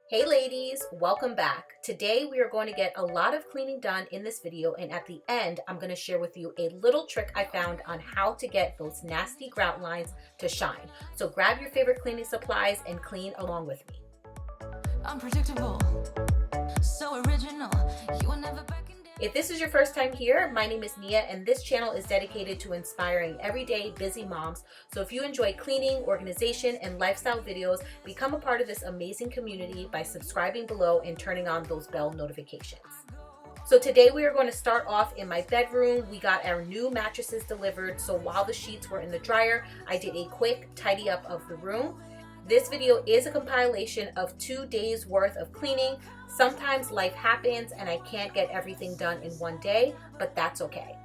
Hey ladies, welcome back. Today we are going to get a lot of cleaning done in this video, and at the end I'm going to share with you a little trick I found on how to get those nasty grout lines to shine. So grab your favorite cleaning supplies and clean along with me. Unpredictable, so original, you will never back in. If this is your first time here, my name is Nia and this channel is dedicated to inspiring everyday busy moms. So if you enjoy cleaning, organization, and lifestyle videos, become a part of this amazing community by subscribing below and turning on those bell notifications. So today we are going to start off in my bedroom. We got our new mattresses delivered, so while the sheets were in the dryer, I did a quick tidy up of the room. This video is a compilation of 2 days worth of cleaning. Sometimes life happens and I can't get everything done in one day, but that's okay.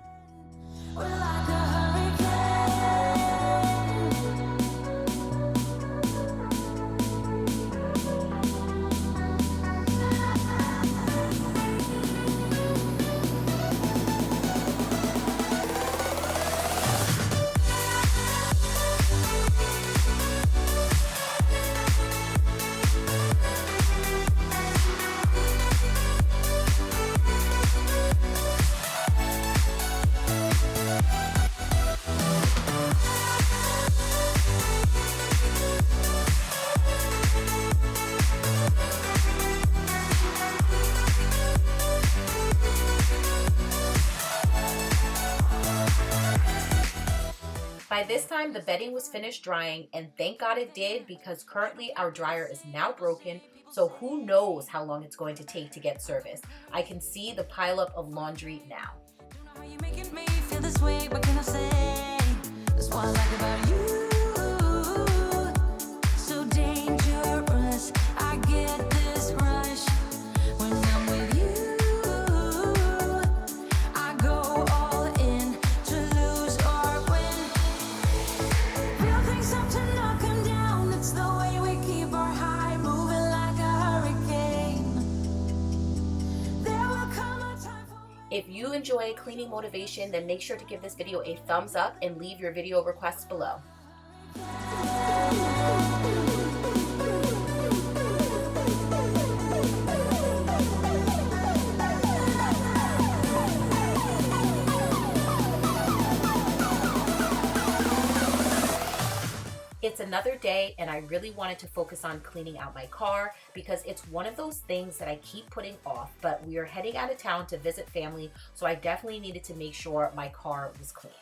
We're like a hurricane. By this time, the bedding was finished drying, and thank God it did, because currently our dryer is now broken, so who knows how long it's going to take to get serviced. I can see the pileup of laundry now. You making me feel this way, what can I say? That's what I like about you. So dangerous, I get this rush when I'm with you. I go all in to lose or win. Real things up to knock 'em down. It's the way we keep our high, moving like a hurricane. There will come a time for me. If you enjoy cleaning motivation, then make sure to give this video a thumbs up and leave your video requests below. It's another day and I really wanted to focus on cleaning out my car because it's one of those things that I keep putting off, but we are heading out of town to visit family, so I definitely needed to make sure my car was clean.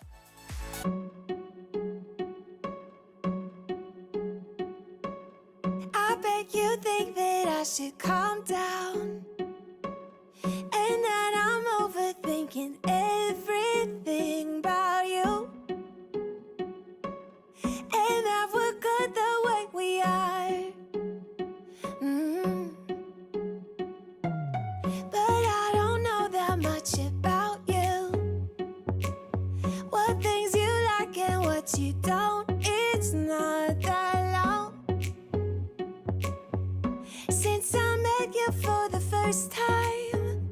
I bet you think that I should calm down, and that I'm overthinking everything about you, and that we're good the way we are. But I don't know that much about you, what things you like and what you don't. It's not that long since I met you for the first time.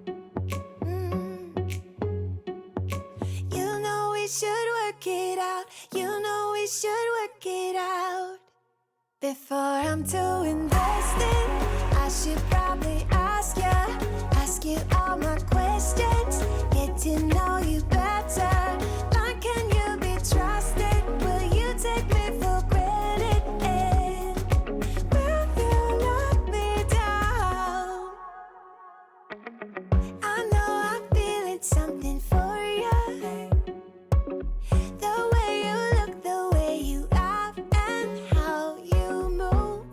You know we should work it out. You know we should work it out. Before I'm too invested, I should probably ask you all my questions, get to know you better. Like, can you be trusted? Will you take me for granted? And will you lock me down? I know I'm feeling something for you. The way you look, the way you laugh, and how you move.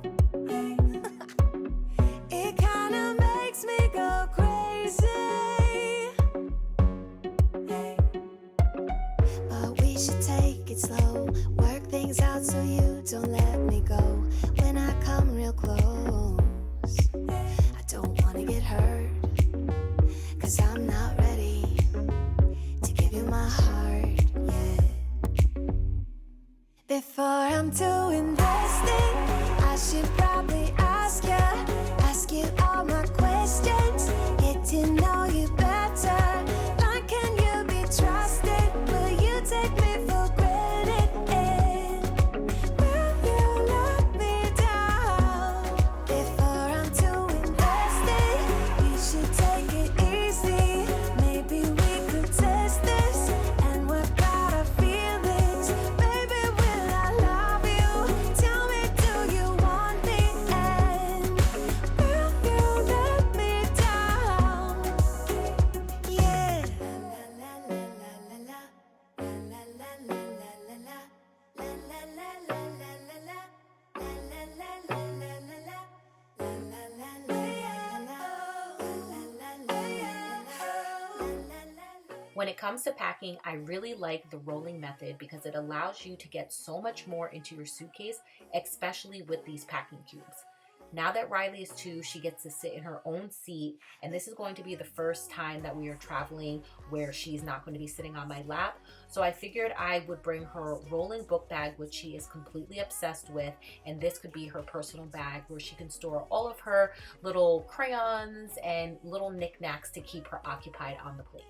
When it comes to packing, I really like the rolling method because it allows you to get so much more into your suitcase, especially with these packing cubes. Now that Riley is 2, she gets to sit in her own seat, and this is going to be the first time that we are traveling where she's not going to be sitting on my lap. So I figured I would bring her rolling book bag, which she is completely obsessed with, and this could be her personal bag where she can store all of her little crayons and little knickknacks to keep her occupied on the plane.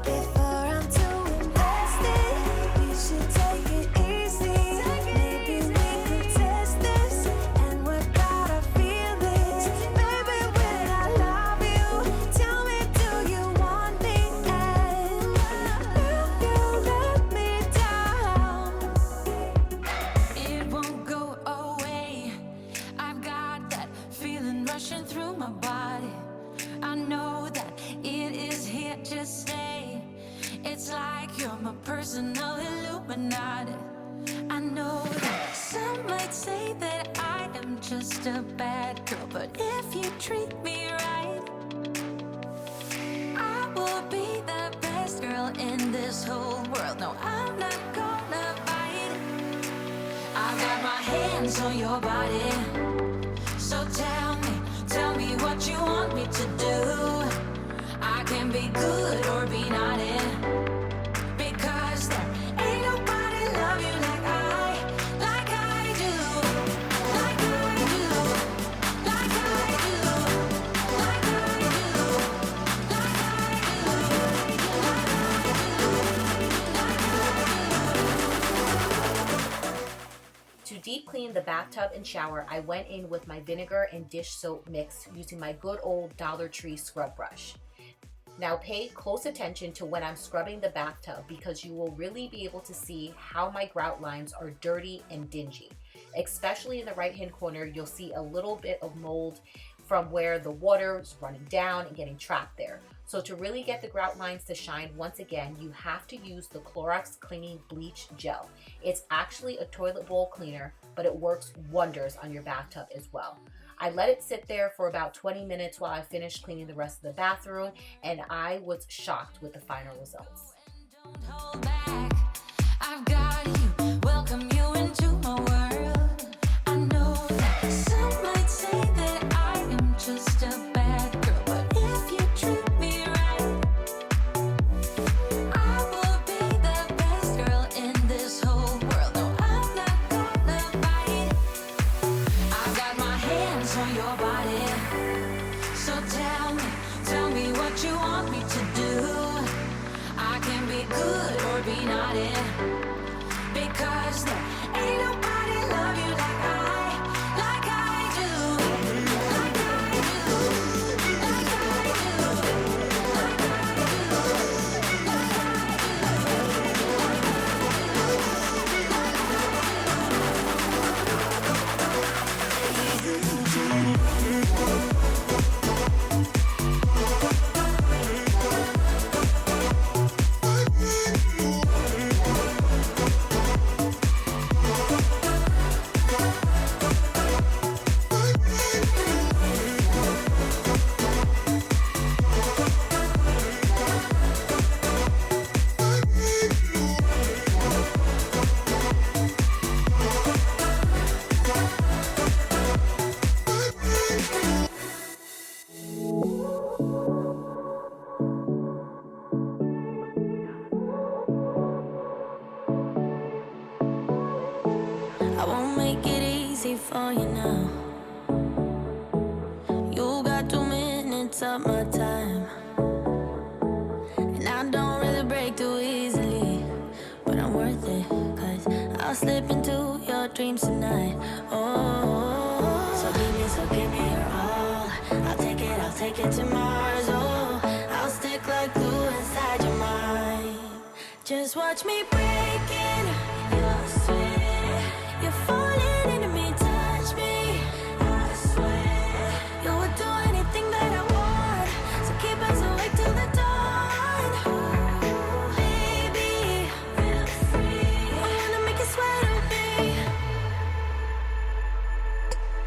Before I'm too invested, we should take it easy. Maybe we could test this and work out our feelings. Baby, when I love you, tell me, do you want me? And if you let me down, It won't go away. I've got that feeling rushing through my body. I know that it is here to stay. It's like you're my personal Illuminati. I know that some might say that I am just a bad girl, but if you treat me right, I will be the best girl in this whole world. No, I'm not gonna bite. I got my hands on your body. So tell me what you want me to do. I can be good or be naughty, because there ain't nobody love you like I do, like I do, like I do, like I do, like I do. To deep clean the bathtub and shower, I went in with my vinegar and dish soap mix using my good old Dollar Tree scrub brush. Now pay close attention to when I'm scrubbing the bathtub because you will really be able to see how my grout lines are dirty and dingy. Especially in the right hand corner, you'll see a little bit of mold from where the water is running down and getting trapped there. So to really get the grout lines to shine, once again, you have to use the Clorox Cleaning Bleach Gel. It's actually a toilet bowl cleaner, but it works wonders on your bathtub as well. I let it sit there for about 20 minutes while I finished cleaning the rest of the bathroom, and I was shocked with the final results. Don't hold back. I've got you, welcome you into my world. I know that some might say that I am just a bad girl, but if you treat me right, I will be the best girl in this whole world. No, I'm not gonna bite. I got my hands on your body. So tell me what you want me to do. I can be good or be naughty, because there ain't nobody love you like I do, like I do, like I do, like I won't make it easy for you now. You got 2 minutes of my time, and I don't really break too easily, but I'm worth it, 'cause I'll slip into your dreams tonight. Oh, so give me your all. I'll take it to Mars. Oh, I'll stick like glue inside your mind. Just watch me breaking your sweat. You're falling into me, touch me. I swear you would do anything that I want, so keep us awake till the dawn. Baby, feel free. I wanna make you sweat on me.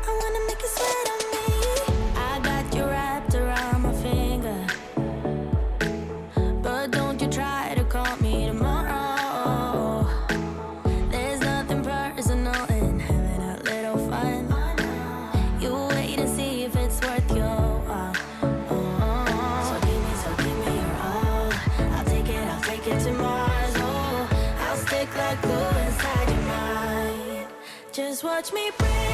I wanna make you sweat on me. I got you wrapped around my finger. go inside your mind. Just watch me break